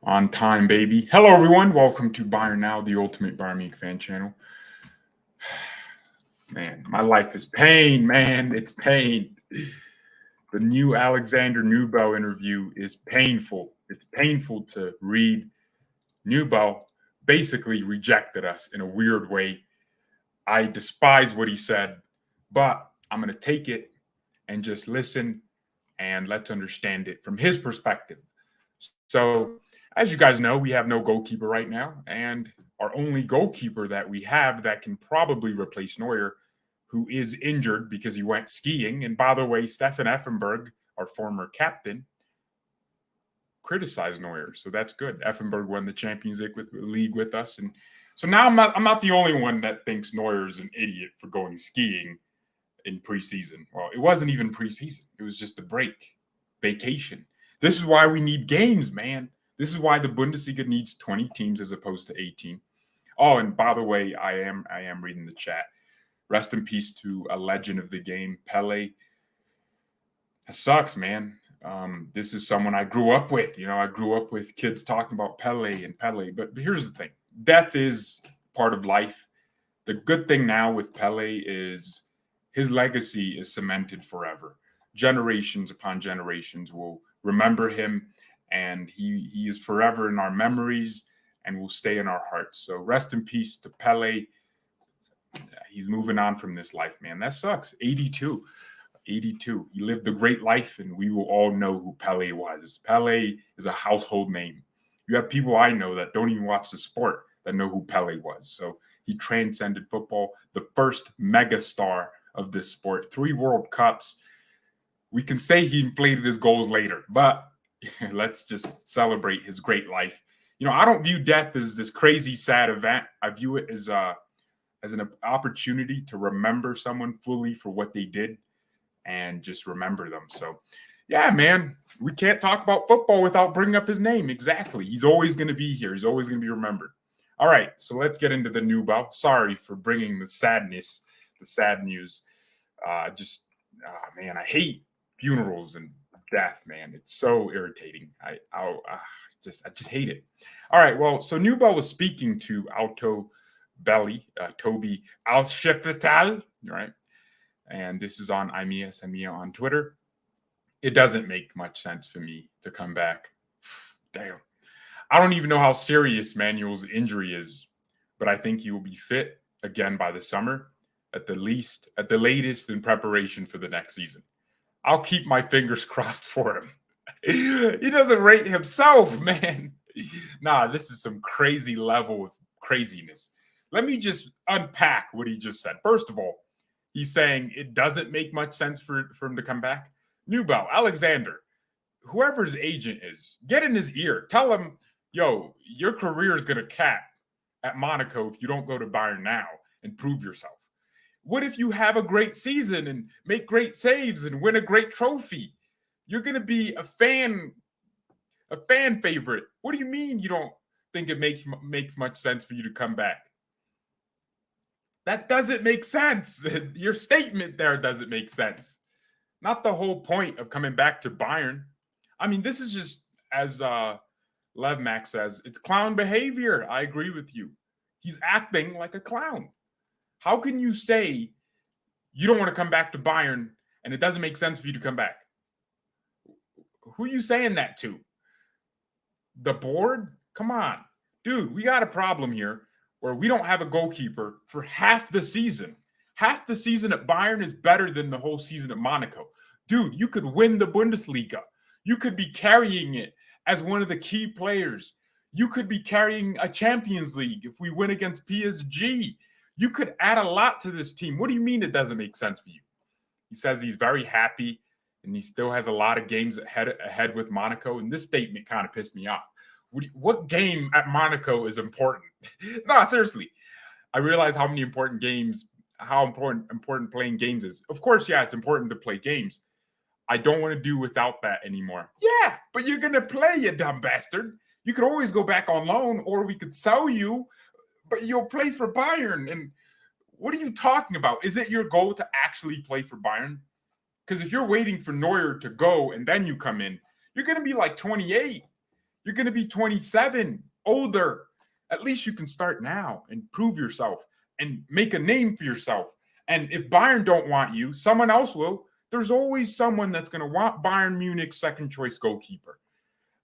On time, baby. Hello, everyone. Welcome to BayernNow, the ultimate Bayern Munich fan channel. Man, my life is pain, man. It's pain. The new Alexander Nübel interview is painful. It's painful to read. Nübel basically rejected us in a weird way. I despise what he said, but I'm going to take it and just listen and let's understand it from his perspective. So, as you guys know, we have no goalkeeper right now, and our only goalkeeper that we have that can probably replace Neuer, who is injured because he went skiing. And by the way, Stefan Effenberg, our former captain, criticized Neuer, so that's good. Effenberg won the Champions League with us, and so now I'm not the only one that thinks Neuer is an idiot for going skiing in preseason. Well, it wasn't even preseason; it was just a break, vacation. This is why we need games, man. This is why the Bundesliga needs 20 teams as opposed to 18. Oh, and by the way, I am reading the chat. Rest in peace to a legend of the game, Pele. It sucks, man. This is someone I grew up with. I grew up with kids talking about Pele and Pele. But here's the thing. Death is part of life. The good thing now with Pele is his legacy is cemented forever. Generations upon generations will remember him, and he is forever in our memories and will stay in our hearts. So rest in peace to Pele. He's moving on from this life, man. That sucks. 82. He lived a great life, and we will all know who Pele was. Pele is a household name. You have people I know that don't even watch the sport that know who Pele was. So he transcended football, the first megastar of this sport, 3 World Cups. We can say he inflated his goals later, but let's just celebrate his great life. I don't view death as this crazy, sad event. I view it as an opportunity to remember someone fully for what they did and just remember them. So, yeah, man, we can't talk about football without bringing up his name. Exactly. He's always going to be here. He's always going to be remembered. All right, so let's get into the Nübel. Sorry for bringing the sad news. Man, I hate funerals and death, man. It's so irritating. I just hate it. All right, well, so Nübel was speaking to Toby Alshefetal, right? And this is on Samia on Twitter. It doesn't make much sense for me to come back. Damn. I don't even know how serious Manuel's injury is, but I think he will be fit again by the summer, at the latest in preparation for the next season. I'll keep my fingers crossed for him. He doesn't rate himself, man. Nah, this is some crazy level of craziness. Let me just unpack what he just said. First of all, he's saying it doesn't make much sense for him to come back. Nübel, Alexander, whoever his agent is, get in his ear. Tell him, yo, your career is going to cap at Monaco if you don't go to Bayern now and prove yourself. What if you have a great season and make great saves and win a great trophy? You're going to be a fan favorite. What do you mean you don't think it makes much sense for you to come back? That doesn't make sense. Your statement there doesn't make sense. Not the whole point of coming back to Bayern. I mean, this is just, as Lev Max says, it's clown behavior. I agree with you. He's acting like a clown. How can you say you don't want to come back to Bayern and it doesn't make sense for you to come back? Who are you saying that to? The board? Come on. Dude, we got a problem here where we don't have a goalkeeper for half the season. Half the season at Bayern is better than the whole season at Monaco. Dude, you could win the Bundesliga. You could be carrying it as one of the key players. You could be carrying a Champions League if we win against PSG. You could add a lot to this team. What do you mean it doesn't make sense for you? He says he's very happy and he still has a lot of games ahead with Monaco. And this statement kind of pissed me off. What game at Monaco is important? No, seriously. I realize how important playing games is. Of course, yeah, it's important to play games. I don't want to do without that anymore. Yeah, but you're going to play, you dumb bastard. You could always go back on loan or we could sell you, but you'll play for Bayern. And what are you talking about? Is it your goal to actually play for Bayern? Because if you're waiting for Neuer to go and then you come in, you're going to be like 28. You're going to be 27, older. At least you can start now and prove yourself and make a name for yourself. And if Bayern don't want you, someone else will. There's always someone that's going to want Bayern Munich's second choice goalkeeper.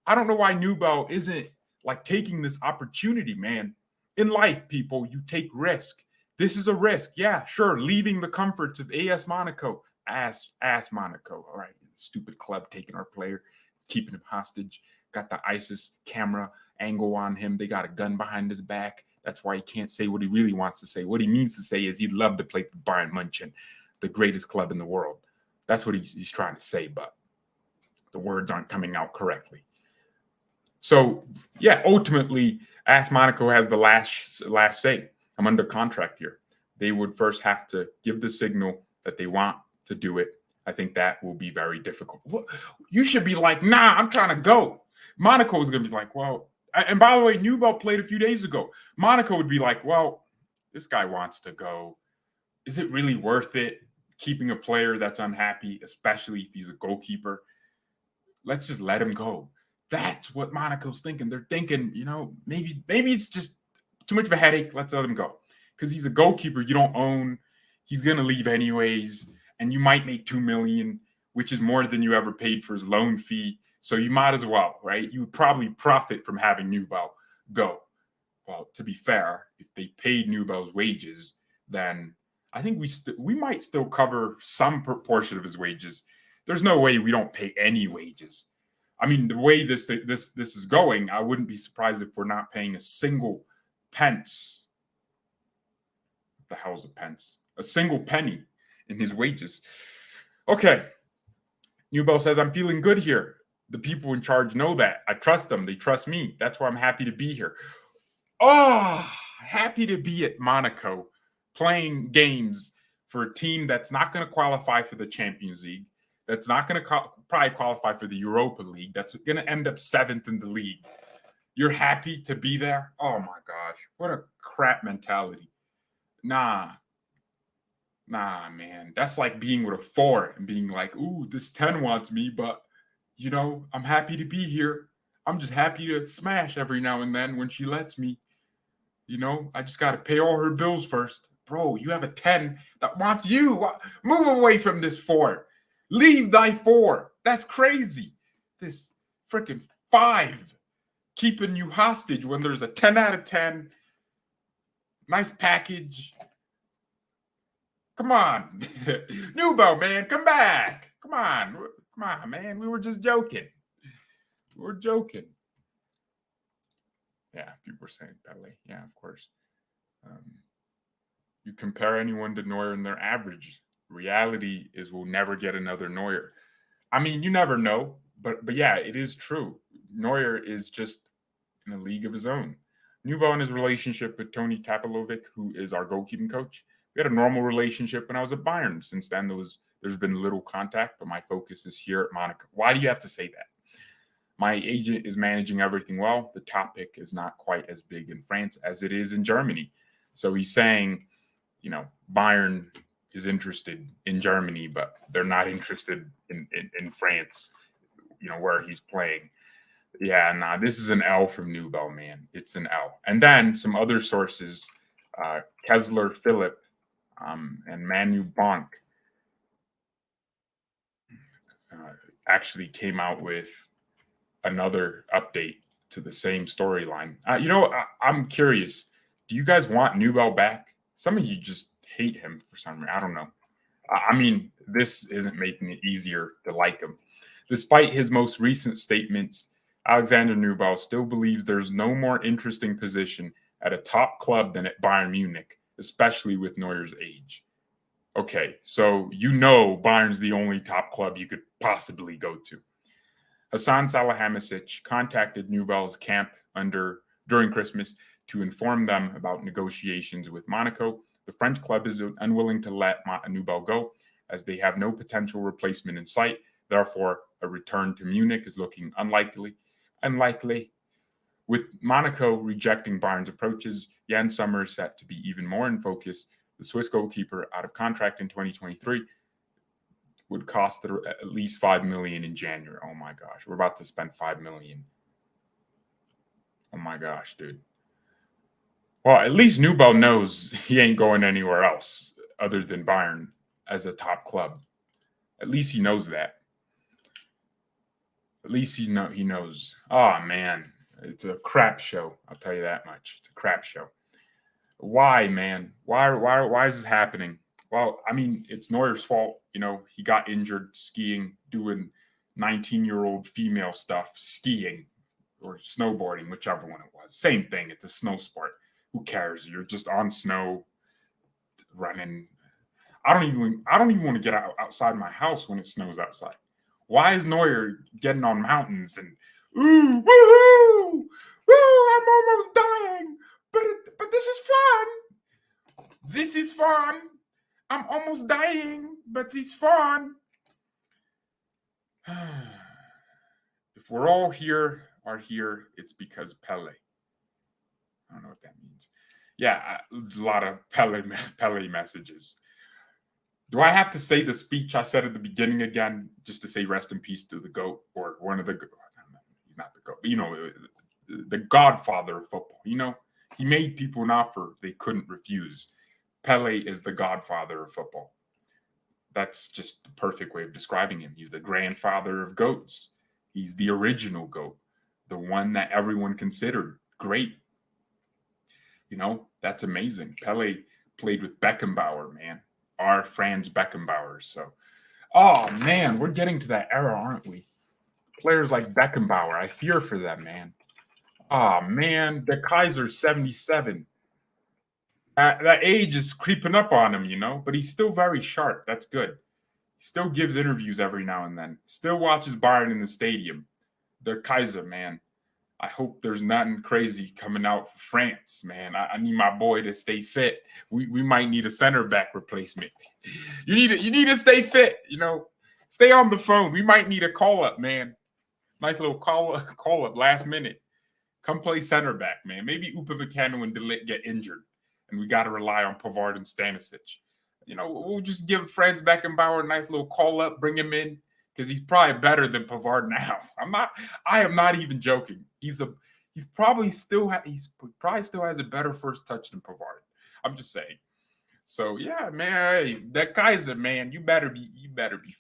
I don't know why Nübel isn't like taking this opportunity, man. In life, people, you take risk. This is a risk. Yeah, sure. Leaving the comforts of AS Monaco. Ass Monaco. All right. Stupid club taking our player, keeping him hostage. Got the ISIS camera angle on him. They got a gun behind his back. That's why he can't say what he really wants to say. What he means to say is he'd love to play for Bayern Munich, the greatest club in the world. That's what he's trying to say, but the words aren't coming out correctly. So, yeah, ultimately, AS Monaco has the last say. I'm under contract here. They would first have to give the signal that they want to do it. I think that will be very difficult. You should be like, nah, I'm trying to go. Monaco is going to be like, well, and by the way, Nübel played a few days ago. Monaco would be like, well, this guy wants to go. Is it really worth it keeping a player that's unhappy, especially if he's a goalkeeper? Let's just let him go. That's what Monaco's thinking. They're thinking, maybe it's just too much of a headache. Let's let him go. Because he's a goalkeeper you don't own. He's going to leave anyways. And you might make $2 million, which is more than you ever paid for his loan fee. So you might as well, right? You would probably profit from having Nübel go. Well, to be fair, if they paid Nübel's wages, then I think we might still cover some proportion of his wages. There's no way we don't pay any wages. I mean, the way this is going, I wouldn't be surprised if we're not paying a single pence. What the hell's a pence? A single penny in his wages. Okay. Nübel says, I'm feeling good here. The people in charge know that. I trust them. They trust me. That's why I'm happy to be here. Oh, happy to be at Monaco playing games for a team that's not going to qualify for the Champions League, that's not going to probably qualify for the Europa League, that's going to end up 7th in the league. You're happy to be there? Oh, my gosh. What a crap mentality. Nah, man. That's like being with a 4 and being like, ooh, this 10 wants me, but, I'm happy to be here. I'm just happy to smash every now and then when she lets me. I just got to pay all her bills first. Bro, you have a 10 that wants you. Move away from this 4. Leave thy 4. That's crazy. This freaking 5 keeping you hostage when there's a 10 out of 10. Nice package. Come on. Nübel, man, come back. Come on, man. We were just joking. We're joking. Yeah, people were saying Pele. Yeah, of course. You compare anyone to Neuer and their average. Reality is we'll never get another Neuer. I mean, you never know, but yeah, it is true. Neuer is just in a league of his own. Nübel and his relationship with Tony Tapalovic, who is our goalkeeping coach, we had a normal relationship when I was at Bayern. Since then, there's been little contact, but my focus is here at Monaco. Why do you have to say that? My agent is managing everything well. The topic is not quite as big in France as it is in Germany. So he's saying, Bayern is interested in Germany, but they're not interested in France, where he's playing. Yeah, nah, this is an L from Nübel, man. It's an L. And then some other sources, Kessler Philip and Manu Bonk actually came out with another update to the same storyline. I'm curious. Do you guys want Nübel back? Some of you just hate him for some reason. I don't know. I mean, this isn't making it easier to like him. Despite his most recent statements, Alexander Nübel still believes there's no more interesting position at a top club than at Bayern Munich, especially with Neuer's age. Okay, so Bayern's the only top club you could possibly go to. Hassan Salihamidzic contacted Nübel's camp during Christmas to inform them about negotiations with Monaco. The French club is unwilling to let Nübel go as they have no potential replacement in sight. Therefore, a return to Munich is looking unlikely. With Monaco rejecting Bayern's approaches, Jan Sommer is set to be even more in focus. The Swiss goalkeeper, out of contract in 2023, would cost at least $5 million in January. Oh my gosh, we're about to spend $5 million my gosh, dude. Well, at least Nübel knows he ain't going anywhere else other than Bayern as a top club. At least he knows that. At least he knows. Oh man, it's a crap show. I'll tell you that much. It's a crap show. Why, man? Why is this happening? Well, I mean, it's Neuer's fault. You know, he got injured skiing, doing 19-year-old female stuff, skiing or snowboarding, whichever one it was. Same thing. It's a snow sport. Who cares? You're just on snow, running. I don't even want to get outside my house when it snows outside. Why is Neuer getting on mountains and ooh, woohoo, woo, I'm almost dying, but this is fun. This is fun. I'm almost dying, but it's fun. If we're all here, it's because Pele. I don't know what that means. Yeah, a lot of Pele messages. Do I have to say the speech I said at the beginning again, just to say rest in peace to the GOAT or one of the, I don't know, he's not the GOAT, but you know, the godfather of football. You know, he made people an offer they couldn't refuse. Pele is the godfather of football. That's just the perfect way of describing him. He's the grandfather of GOATs. He's the original GOAT, the one that everyone considered great. You know, that's amazing. Pele played with Beckenbauer, man. Our Franz Beckenbauer. So, oh man, we're getting to that era, aren't we? Players like Beckenbauer, I fear for them, man. Oh man, the Kaiser's 77. That age is creeping up on him, you know, but he's still very sharp. That's good. He still gives interviews every now and then. Still watches Bayern in the stadium. The Kaiser, man. I hope there's nothing crazy coming out for France, man. I need my boy to stay fit. We might need a center back replacement. You need to stay fit, you know. Stay on the phone. We might need a call up, man. Nice little call up last minute. Come play center back, man. Maybe Upamecano and De Ligt get injured, and we got to rely on Pavard and Stanisic. You know, we'll just give Franz Beckenbauer a nice little call up, bring him in, because he's probably better than Pavard now. I am not even joking. He probably still has a better first touch than Pavard. I'm just saying. So yeah, man, hey, that Kaiser, man, you better be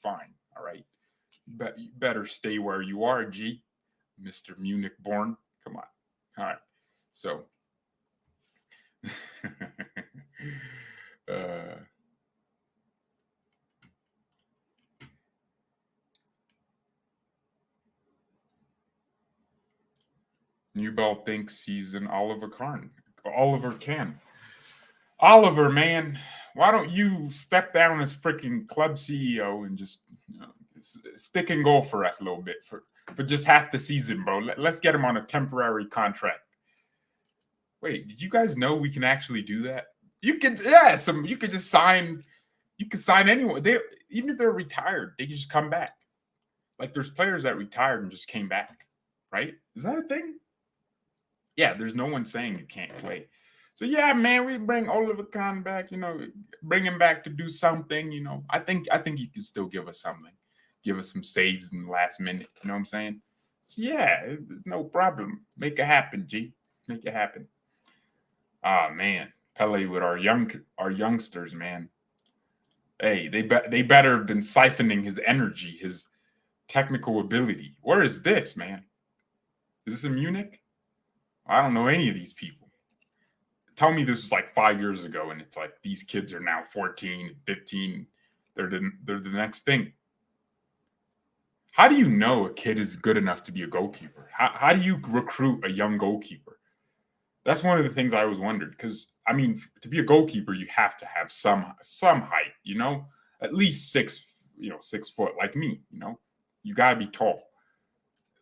fine. All right. You better stay where you are, G. Mr. Munich born. Come on. All right. So Nübel thinks he's an Oliver Kahn. Oliver Kahn. Oliver, man, why don't you step down as freaking club CEO and just stick and goal for us a little bit for just half the season, bro? Let's get him on a temporary contract. Wait, did you guys know we can actually do that? You could, yeah. You could just sign. You could sign anyone. Even if they're retired, they can just come back. Like there's players that retired and just came back, right? Is that a thing? Yeah, there's no one saying you can't play. So yeah, man, we bring Oliver Kahn back, you know, bring him back to do something, you know. I think he can still give us something. Give us some saves in the last minute. You know what I'm saying? So yeah, no problem. Make it happen, G. Make it happen. Ah, man. Pele with our youngsters, man. Hey, they better have been siphoning his energy, his technical ability. Where is this, man? Is this in Munich? I don't know any of these people. Tell me this was like 5 years ago, and it's like these kids are now 14, 15. They're the next thing. How do you know a kid is good enough to be a goalkeeper? How do you recruit a young goalkeeper? That's one of the things I always wondered. Because I mean, to be a goalkeeper, you have to have some height. You know, at least 6 foot, like me. You know, you gotta be tall.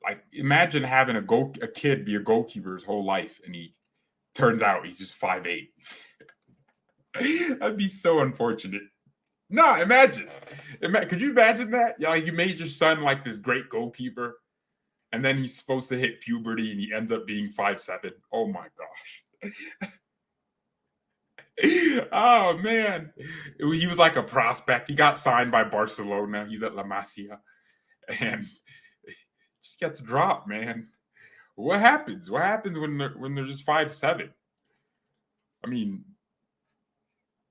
Like, imagine having a kid be a goalkeeper his whole life, and he turns out he's just 5'8". That'd be so unfortunate. No, imagine. Could you imagine that? Yeah, like you made your son like this great goalkeeper, and then he's supposed to hit puberty, and he ends up being 5'7". Oh my gosh. Oh man, he was like a prospect. He got signed by Barcelona. He's at La Masia, and just gets dropped, man. What happens? What happens when they're just 5'7"? I mean,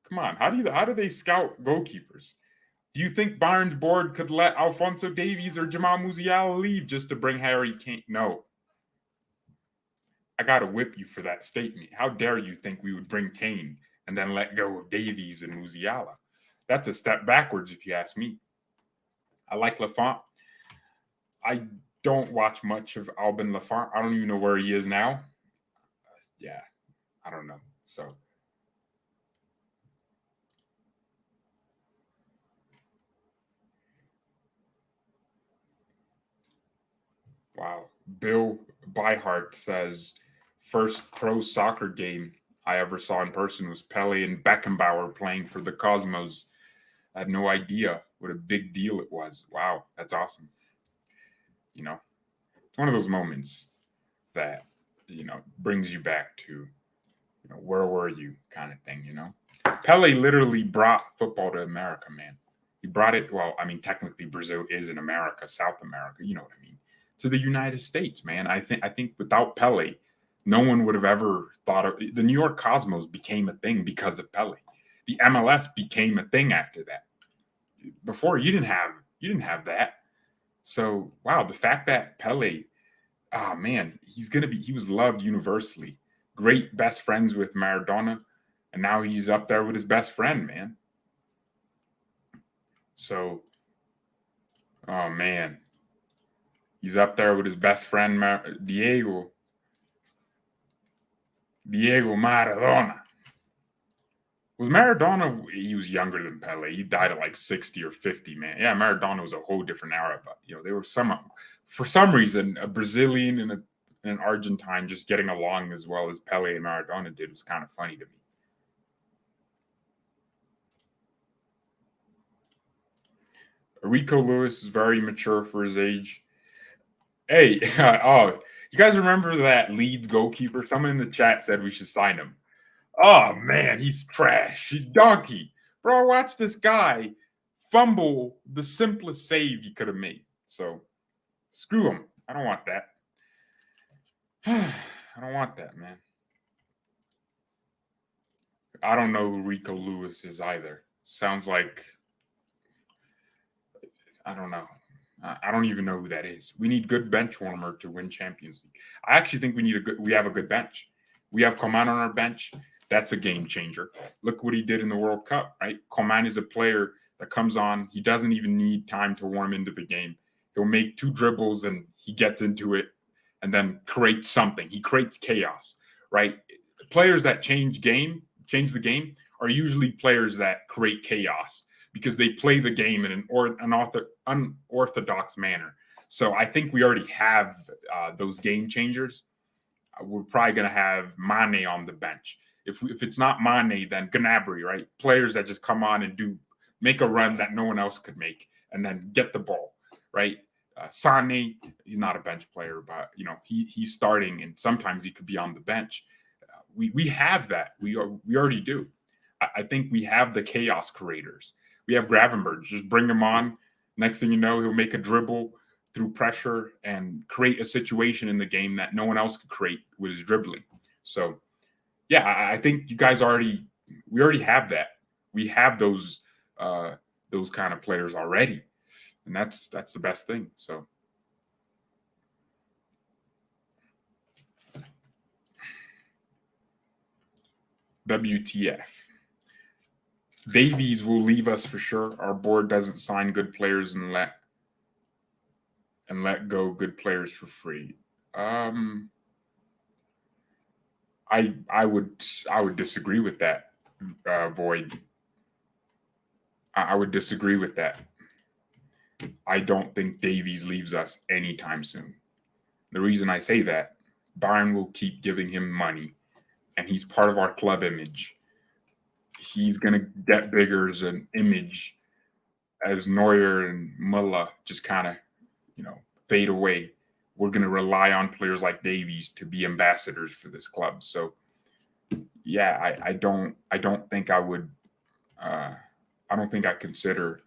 come on. How do they scout goalkeepers? Do you think Bayern's board could let Alphonso Davies or Jamal Musiala leave just to bring Harry Kane? No. I got to whip you for that statement. How dare you think we would bring Kane and then let go of Davies and Musiala? That's a step backwards, if you ask me. I like Lafont. I don't watch much of Albin Lafont. I don't even know where he is now. Yeah, I don't know. So, wow. Bill Byhart says, first pro soccer game I ever saw in person was Pele and Beckenbauer playing for the Cosmos. I had no idea what a big deal it was. Wow, that's awesome. You know, it's one of those moments that, brings you back to, where were you kind of thing, Pele literally brought football to America, man. He brought it, well, I mean, technically Brazil is in America, South America, you know what I mean, to the United States, man. I think without Pele, no one would have ever thought of the New York Cosmos became a thing because of Pele. The MLS became a thing after that. Before you didn't have that. So wow, the fact that Pele, man, he was loved universally. Great best friends with Maradona, and now he's up there with his best friend, man. So, oh man, he's up there with his best friend Diego Maradona. Was Maradona? He was younger than Pele. He died at like 60 or 50, man. Yeah, Maradona was a whole different era, but they were for some reason, a Brazilian and an Argentine just getting along as well as Pele and Maradona did was kind of funny to me. Rico Lewis is very mature for his age. Hey, oh, you guys remember that Leeds goalkeeper? Someone in the chat said we should sign him. Oh man, he's trash. He's donkey. Bro, watch this guy fumble the simplest save he could have made. So screw him. I don't want that. I don't want that, man. I don't know who Rico Lewis is either. Sounds like, I don't know. I don't even know who that is. We need good bench warmer to win Champions League. I actually think we have a good bench. We have Coman on our bench. That's a game changer. Look what he did in the World Cup, right? Coman is a player that comes on. He doesn't even need time to warm into the game. He'll make 2 dribbles and he gets into it and then creates something. He creates chaos, right? Players that change the game are usually players that create chaos because they play the game in an unorthodox manner. So I think we already have those game changers. We're probably going to have Mane on the bench. If it's not Mane, then Gnabry, right? Players that just come on and make a run that no one else could make and then get the ball, right? Sane, he's not a bench player, but he's starting and sometimes he could be on the bench. We have that. We already do. I think we have the chaos creators. We have Gravenberch. Just bring him on. Next thing you know, he'll make a dribble through pressure and create a situation in the game that no one else could create with his dribbling. So, yeah, I think you guys we already have that. We have those kind of players already, and that's the best thing. So, WTF? Davies will leave us for sure. Our board doesn't sign good players and let go good players for free. I would disagree with that, Void. I would disagree with that. I don't think Davies leaves us anytime soon. The reason I say that, Bayern will keep giving him money, and he's part of our club image. He's going to get bigger as an image as Neuer and Müller just kind of, fade away. We're going to rely on players like Davies to be ambassadors for this club. So, yeah, I don't think I would. I don't think I consider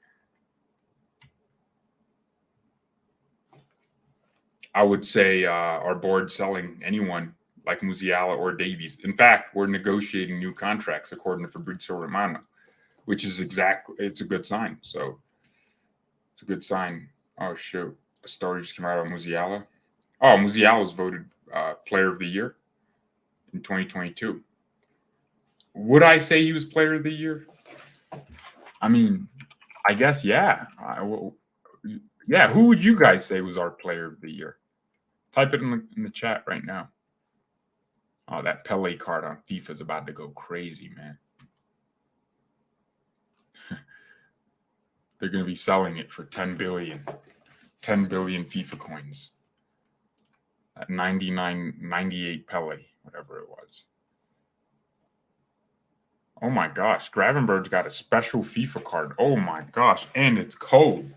I would say our board's selling anyone like Musiala or Davies. In fact, we're negotiating new contracts according to Fabrizio Romano, which is it's a good sign. So it's a good sign. Oh, shoot. A story just came out on Musiala. Oh, Musiala was voted Player of the Year in 2022. Would I say he was Player of the Year? I mean, I guess, yeah. Yeah, who would you guys say was our Player of the Year? Type it in the chat right now. Oh, that Pele card on FIFA is about to go crazy, man. They're going to be selling it for 10 billion. 10 billion FIFA coins. At 98 Pele, whatever it was. Oh my gosh, Gravenberg's got a special FIFA card. Oh my gosh, and it's cold.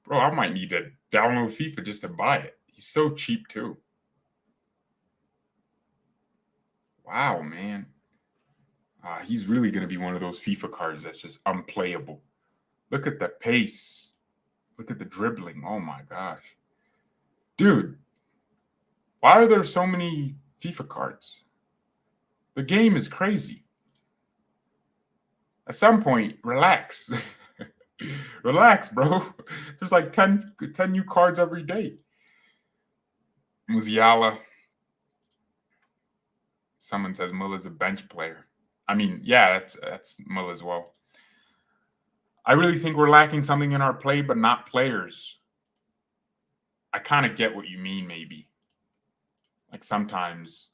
Bro, I might need to download FIFA just to buy it. He's so cheap too. Wow, man. He's really going to be one of those FIFA cards that's just unplayable. Look at the pace. Look at the dribbling. Oh my gosh. Dude, why are there so many FIFA cards? The game is crazy. At some point, relax. Relax, bro. There's like 10 new cards every day. Musiala. Someone says Muller's a bench player. I mean, yeah, that's Muller as well. I really think we're lacking something in our play, but not players. I kind of get what you mean, maybe. Like sometimes.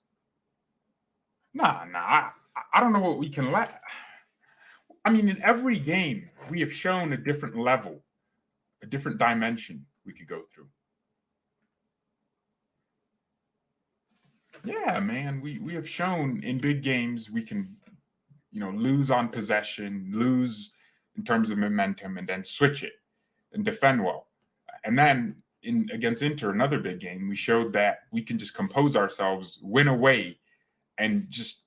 Nah. I don't know what we can lack. I mean, in every game, we have shown a different level, a different dimension we could go through. Yeah, man, we have shown in big games we can, lose on possession, lose in terms of momentum, and then switch it and defend well. And then against Inter, another big game, we showed that we can just compose ourselves, win away, and just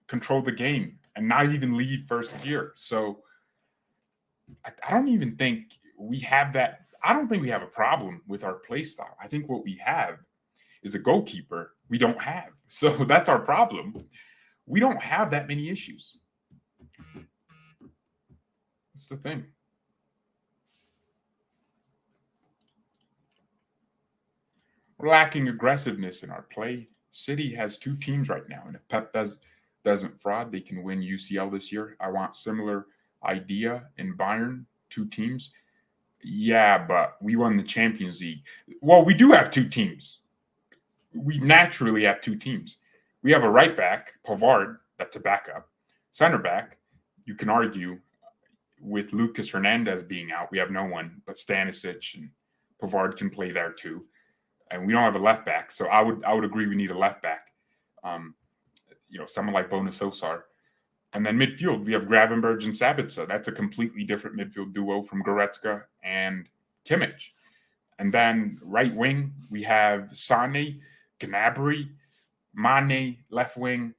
control the game and not even leave first gear. So I don't even think we have that. I don't think we have a problem with our play style. I think what we have is a goalkeeper we don't have. So that's our problem. We don't have that many issues. That's the thing. We're lacking aggressiveness in our play. City has 2 teams right now, and if Pep doesn't fraud, they can win UCL this year. I want similar idea in Bayern, 2 teams. Yeah, but we won the Champions League. Well, we do have 2 teams. We naturally have 2 teams. We have a right back, Pavard, that's a backup. Center back, you can argue with Lucas Hernandez being out, we have no one, but Stanisic and Pavard can play there too. And we don't have a left back, so I would agree we need a left back. Someone like Bona Sosar. And then midfield, we have Gravenberg and Sabitzer. That's a completely different midfield duo from Goretzka and Kimmich. And then right wing, we have Sané, Gnabry, Mane, left wing.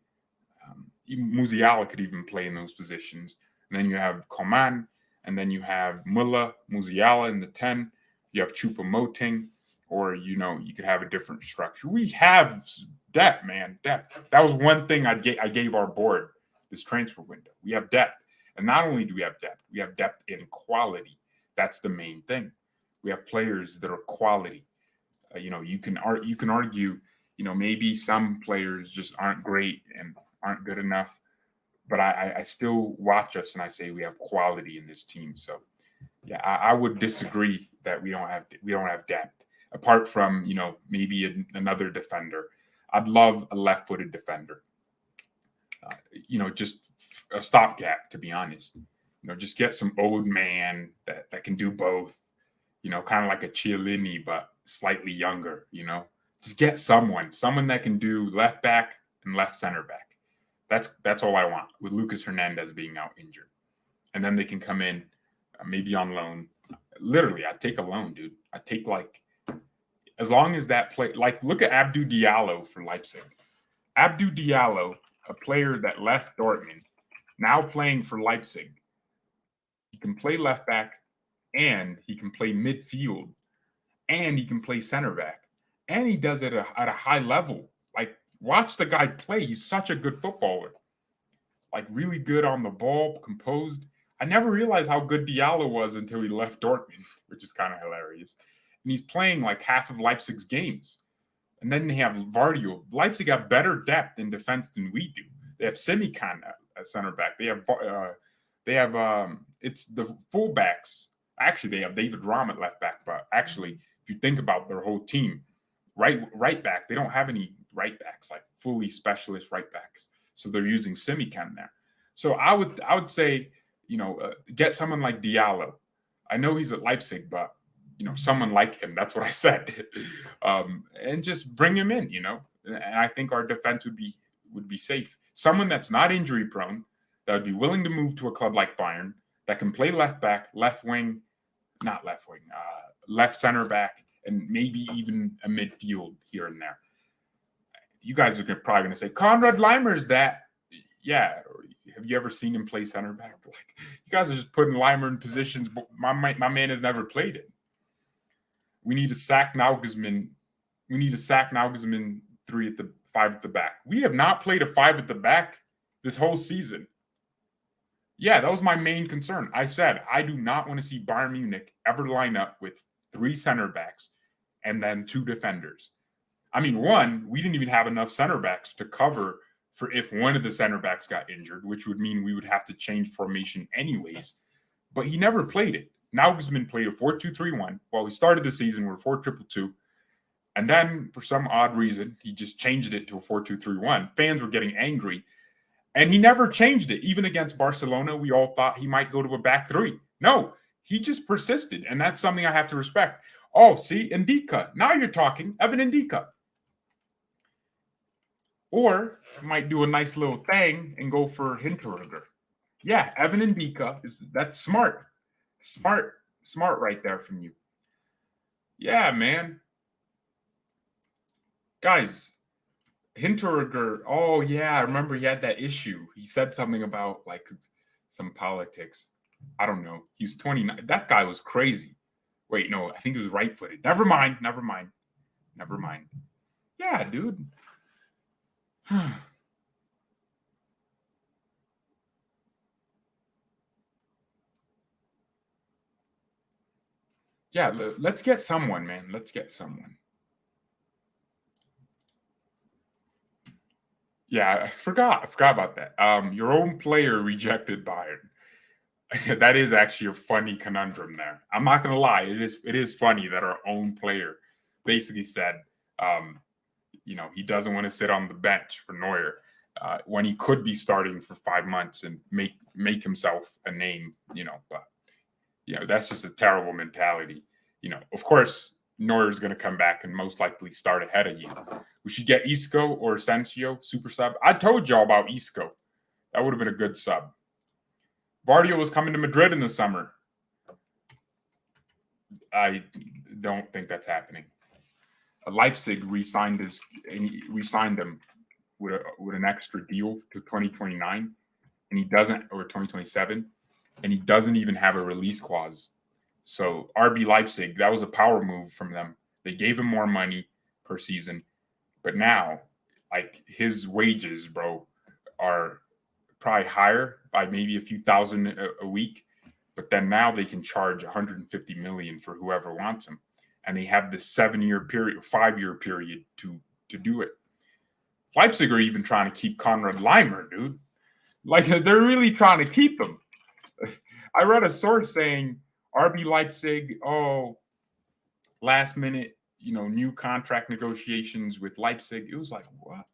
Musiala could even play in those positions. And then you have Coman, and then you have Muller, Musiala in the 10. You have Choupo-Moting, or, you could have a different structure. We have depth, man, depth. That was one thing I gave our board this transfer window. We have depth. And not only do we have depth in quality. That's the main thing. We have players that are quality. You can argue, maybe some players just aren't great and aren't good enough. But I still watch us and I say we have quality in this team. So, yeah, I would disagree that we don't have depth. Apart from, maybe another defender. I'd love a left-footed defender. Just a stopgap, to be honest. Just get some old man that can do both. Kind of like a Chiellini, but slightly younger, Just get someone that can do left back and left center back. That's all I want, with Lucas Hernandez being out injured. And then they can come in, maybe on loan. Literally, I'd take a loan, dude. I'd take, as long as that play, look at Abdou Diallo for Leipzig. Abdou Diallo, a player that left Dortmund, now playing for Leipzig. He can play left back, and he can play midfield, and he can play center back. and he does it at a high level. Like, watch the guy play. He's such a good footballer. Like, really good on the ball, composed. I never realized how good Diallo was until he left Dortmund, which is kind of hilarious. And he's playing like half of Leipzig's games. And then they have Vardio. Leipzig have better depth in defense than we do. They have Simikan at center back. They have it's the fullbacks. Actually, they have David Raum at left back. But actually, if you think about their whole team, right back, they don't have any right backs, like fully specialist right backs. So they're using Simikan there. So I would say, get someone like Diallo. I know he's at Leipzig, but someone like him. That's what I said. And just bring him in. And I think our defense would be safe. Someone that's not injury prone, that would be willing to move to a club like Bayern, that can play left back, left center back, and maybe even a midfield here and there. You guys are probably going to say, Konrad Leimer's that. Yeah. Have you ever seen him play center back? Like, you guys are just putting Leimer in positions, but my man has never played it. We need to sack Nagelsmann. We need to sack Nagelsmann 5 at the back. We have not played a 5 at the back this whole season. Yeah, that was my main concern. I said, I do not want to see Bayern Munich ever line up with 3 center backs and then 2 defenders. I mean, we didn't even have enough center backs to cover for if one of the center backs got injured, which would mean we would have to change formation anyways. But he never played it. Nagelsmann played a 4-2-3-1. Well, he started the season with 4-2-2. And then, for some odd reason, he just changed it to a 4-2-3-1. Fans were getting angry. And he never changed it. Even against Barcelona, we all thought he might go to a back 3. No, he just persisted. And that's something I have to respect. Oh, see, Ndika. Now you're talking. Evan Ndika. Or might do a nice little thing and go for Hinteregger. Yeah, Evan Ndika, that's smart. Smart right there from you. Yeah, man. Guys, Hinteregger, oh yeah, I remember he had that issue. He said something about like some politics. I don't know. He was 29. That guy was crazy. Wait, no, I think he was right-footed. Never mind. Yeah, dude. Yeah, let's get someone, man. Let's get someone. Yeah, I forgot about that. Your own player rejected Bayern. That is actually a funny conundrum there. I'm not gonna lie, it is funny that our own player basically said, he doesn't want to sit on the bench for Neuer when he could be starting for 5 months and make himself a name. But that's just a terrible mentality. Of course, Neuer is going to come back and most likely start ahead of you. We should get Isco or Asensio, super sub. I told y'all about Isco. That would have been a good sub. Vardio was coming to Madrid in the summer. I don't think that's happening. Leipzig re-signed him with an extra deal to 2029, and he doesn't, or 2027, and he doesn't even have a release clause. So RB Leipzig, that was a power move from them. They gave him more money per season, but now, like, his wages, bro, are probably higher by maybe a few thousand a week. But then now they can charge 150 million for whoever wants him, and they have this 7-year period, 5-year period to do it. Leipzig are even trying to keep Konrad Leimer, dude. Like, they're really trying to keep him. I read a source saying RB Leipzig, last minute, new contract negotiations with Leipzig. It was like, what?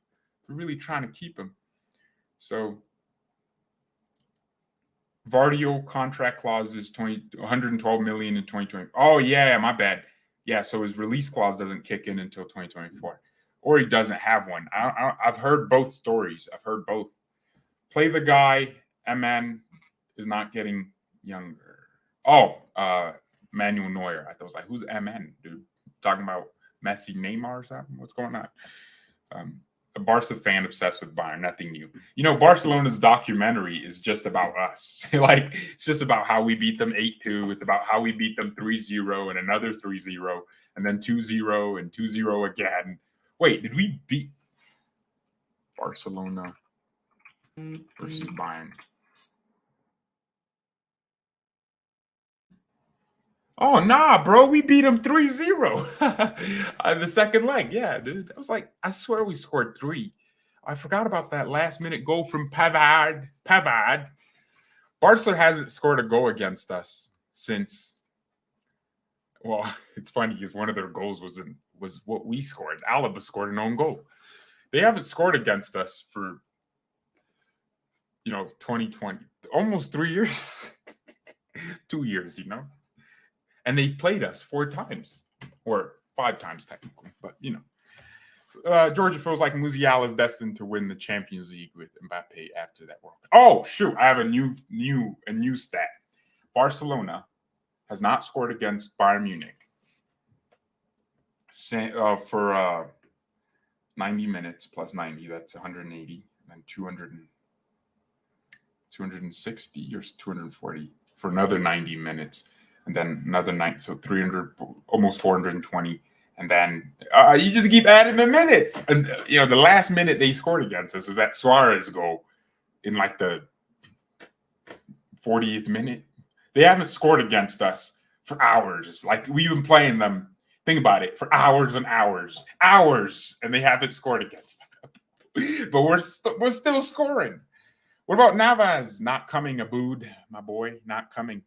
They're really trying to keep him. So Vardio contract clause is 112 million in 2020. Oh yeah, my bad. Yeah, so his release clause doesn't kick in until 2024, or he doesn't have one. I've heard both stories. I've heard both. Play the guy. MN is not getting younger. Manuel Neuer. I was like, who's MN, dude? Talking about Messi, Neymar, or something? What's going on? a Barca fan obsessed with Bayern, nothing new. You know, Barcelona's documentary is just about us. Like, it's just about how we beat them 8-2. It's about how we beat them 3-0 and another 3-0 and then 2-0 and 2-0 again. Wait, did we beat Barcelona versus Bayern? Oh, nah, bro. We beat them 3-0 the second leg. Yeah, dude. I was like, I swear we scored 3. I forgot about that last-minute goal from Pavard. Barca hasn't scored a goal against us since. Well, it's funny because one of their goals was what we scored. Alaba scored an own goal. They haven't scored against us for 2020, almost 3 years, 2 years, and they played us 4 times or 5 times technically, but Georgia feels like Musiala is destined to win the Champions League with Mbappe after that World Cup. Oh, shoot. I have a new stat. Barcelona has not scored against Bayern Munich for 90 minutes plus 90. That's 180. And 260 or 240 for another 90 minutes. And then another 90. So 300, almost 420. And then you just keep adding the minutes. And, the last minute they scored against us was that Suarez goal in like the 40th minute. They haven't scored against us for hours. Like, we've been playing them, think about it, for hours and hours. And they haven't scored against them. But we're still scoring. What about Navas not coming, Aboud, my boy, not coming?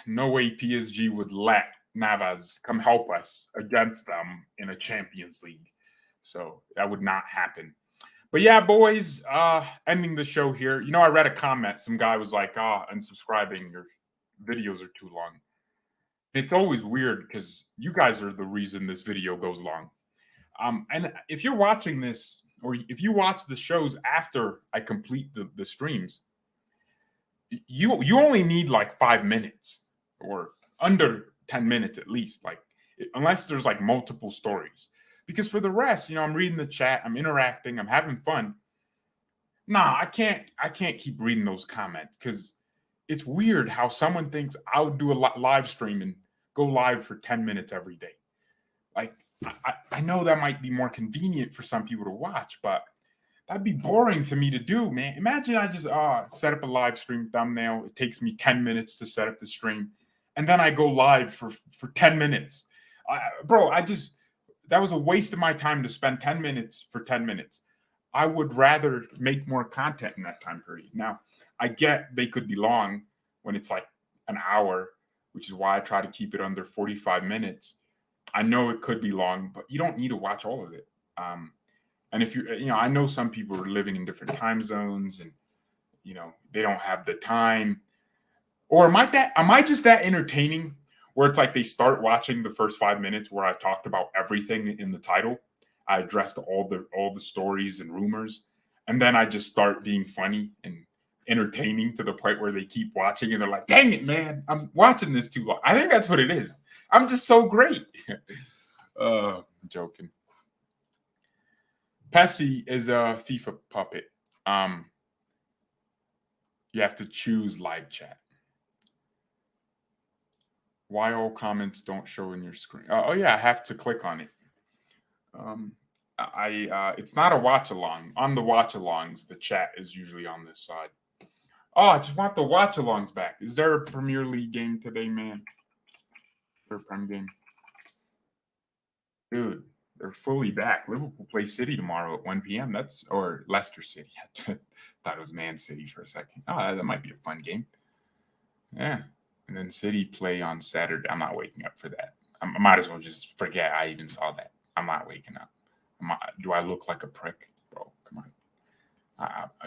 No way PSG would let Navas come help us against them in a Champions League. So that would not happen. But yeah, boys, ending the show here. I read a comment. Some guy was like, unsubscribing, your videos are too long. It's always weird because you guys are the reason this video goes long. And if you're watching this, or if you watch the shows after I complete the streams, you only need like 5 minutes or under 10 minutes at least, like, unless there's like multiple stories. Because for the rest, I'm reading the chat, I'm interacting, I'm having fun. Nah, I can't keep reading those comments because it's weird how someone thinks I would do a live stream and go live for 10 minutes every day. Like, I know that might be more convenient for some people to watch, but that'd be boring for me to do, man. Imagine I just set up a live stream thumbnail. It takes me 10 minutes to set up the stream. And then I go live for 10 minutes. That was a waste of my time to spend 10 minutes for 10 minutes. I would rather make more content in that time period. Now, I get they could be long when it's like an hour, which is why I try to keep it under 45 minutes. I know it could be long, but you don't need to watch all of it. And if I know some people are living in different time zones and, they don't have the time. Or am I just that entertaining where it's like they start watching the first 5 minutes where I talked about everything in the title. I addressed all the stories and rumors. And then I just start being funny and entertaining to the point where they keep watching and they're like, dang it, man, I'm watching this too long. I think that's what it is. I'm just so great. I'm joking. Pessy is a FIFA puppet. You have to choose live chat. Why all comments don't show in your screen? Oh yeah, I have to click on it. It's not a watch along. On the watch alongs, the chat is usually on this side. Oh, I just want the watch alongs back. Is there a Premier League game today, man? Is there a Prem game? Dude, they're fully back. Liverpool play City tomorrow at 1 p.m. Or Leicester City. I thought it was Man City for a second. Oh, that might be a fun game. Yeah. And then City play on Saturday. I'm not waking up for that. I might as well just forget I even saw that. I'm not waking up. Do I look like a prick? Bro, come on.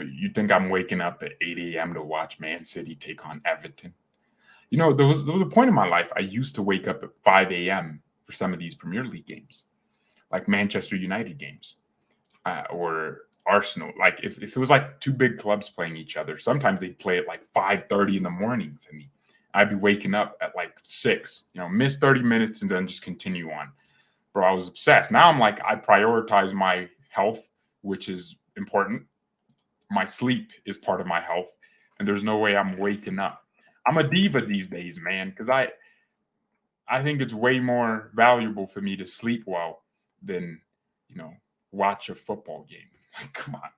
You think I'm waking up at 8 a.m. to watch Man City take on Everton? There was a point in my life I used to wake up at 5 a.m. for some of these Premier League games, like Manchester United games or Arsenal. Like if it was like two big clubs playing each other, sometimes they'd play at like 5:30 in the morning for me. I'd be waking up at like 6, miss 30 minutes and then just continue on. Bro, I was obsessed. Now I'm like, I prioritize my health, which is important. My sleep is part of my health, and there's no way I'm waking up. I'm a diva these days, man, because I think it's way more valuable for me to sleep well than, watch a football game. Like, come on.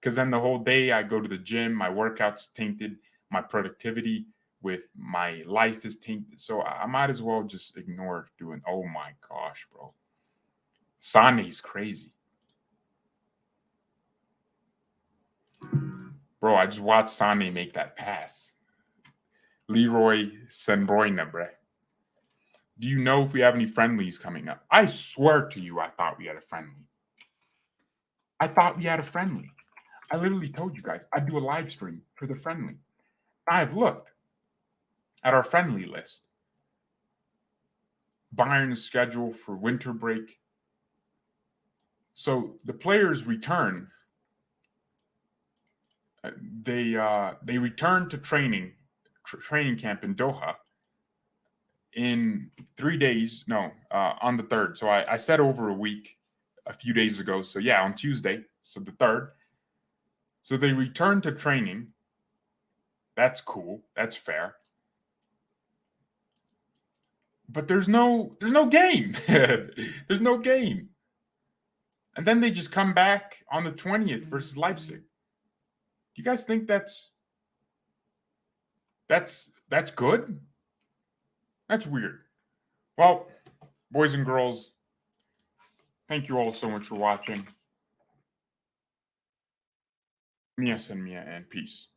Because then the whole day I go to the gym, my workout's tainted, my productivity with my life is tainted. So I might as well just ignore doing, oh my gosh, bro. Sane's crazy. Bro, I just watched Sane make that pass. Leroy Senbroina, bro. Do you know if we have any friendlies coming up? I swear to you, I thought we had a friendly. I literally told you guys I'd do a live stream for the friendly. I've looked at our friendly list. Bayern's schedule for winter break. So the players return. They return to training camp in Doha in 3 days. No, on the 3rd. So I said over a week a few days ago. So yeah, on Tuesday. So the 3rd. So they return to training. That's cool. That's fair. But there's no game. There's no game. And then they just come back on the 20th versus Leipzig. Do you guys think that's good? That's weird. Well, boys and girls, thank you all so much for watching. Mia and peace.